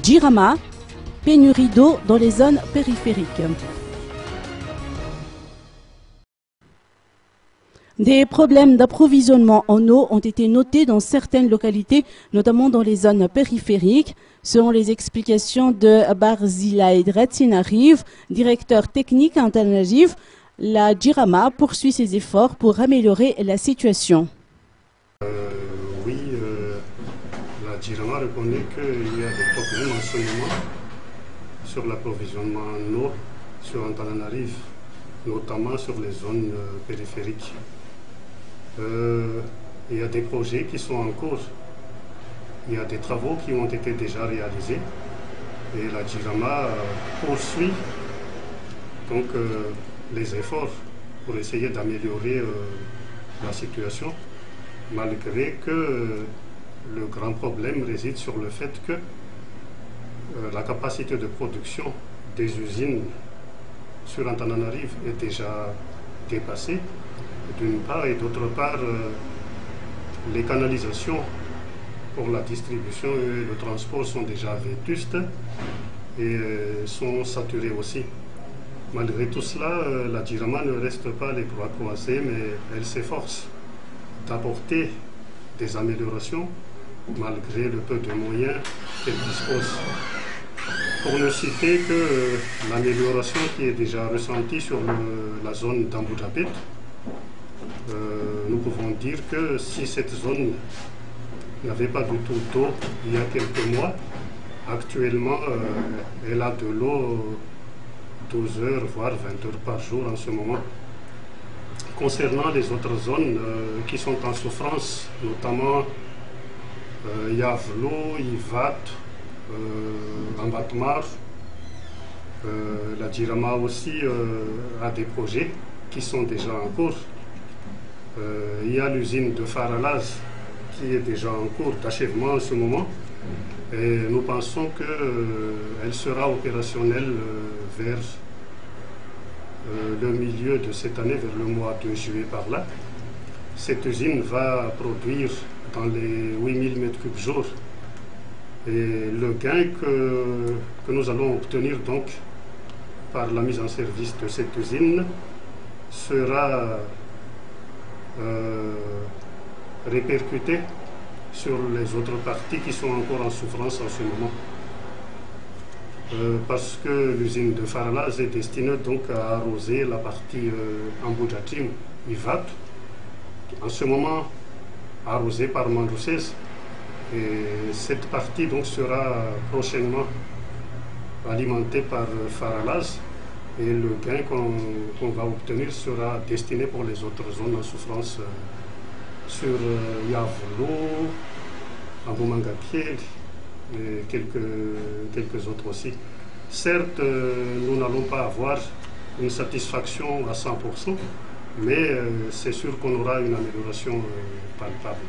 Jirama, pénurie d'eau dans les zones périphériques. Des problèmes d'approvisionnement en eau ont été notés dans certaines localités, notamment dans les zones périphériques. Selon les explications de Barzilaïd Retsinariv, directeur technique à Alternatives, la Jirama poursuit ses efforts pour améliorer la situation. Oui, la Jirama reconnaît qu'il y a des problèmes en ce moment sur l'approvisionnement en eau sur Antananarive, notamment sur les zones périphériques. Il y a des projets qui sont en cours, il y a des travaux qui ont été déjà réalisés et la Jirama poursuit donc les efforts pour essayer d'améliorer la situation, malgré que le grand problème réside sur le fait que la capacité de production des usines sur Antananarive est déjà dépassée, d'une part, et d'autre part, les canalisations pour la distribution et le transport sont déjà vétustes et sont saturées aussi. Malgré tout cela, la Jirama ne reste pas les bras croisés, mais elle s'efforce d'apporter des améliorations malgré le peu de moyens qu'elle dispose. Pour ne citer que l'amélioration qui est déjà ressentie sur la zone d'Amboudjapet, nous pouvons dire que si cette zone n'avait pas du tout d'eau il y a quelques mois, actuellement elle a de l'eau 12 heures, voire 20 heures par jour en ce moment. Concernant les autres zones qui sont en souffrance, notamment Yavlo, Ivat, Ambatmar, la Jirama aussi a des projets qui sont déjà en cours. Il y a l'usine de Faralaz qui est déjà en cours d'achèvement en ce moment et nous pensons qu'elle sera opérationnelle vers le milieu de cette année, vers le mois de juillet par là. Cette usine va produire dans les 8000 m3 jour et le gain que nous allons obtenir donc par la mise en service de cette usine sera répercuté sur les autres parties qui sont encore en souffrance en ce moment. Parce que l'usine de Faralaz est destinée donc à arroser la partie Amboudjatim, Ivat, en ce moment arrosée par Mandoucès. Et cette partie donc sera prochainement alimentée par Faralaz. Et le gain qu'on va obtenir sera destiné pour les autres zones en souffrance sur Yavlo, Aboumangapiel et quelques autres aussi. Certes, nous n'allons pas avoir une satisfaction à 100%, mais c'est sûr qu'on aura une amélioration palpable.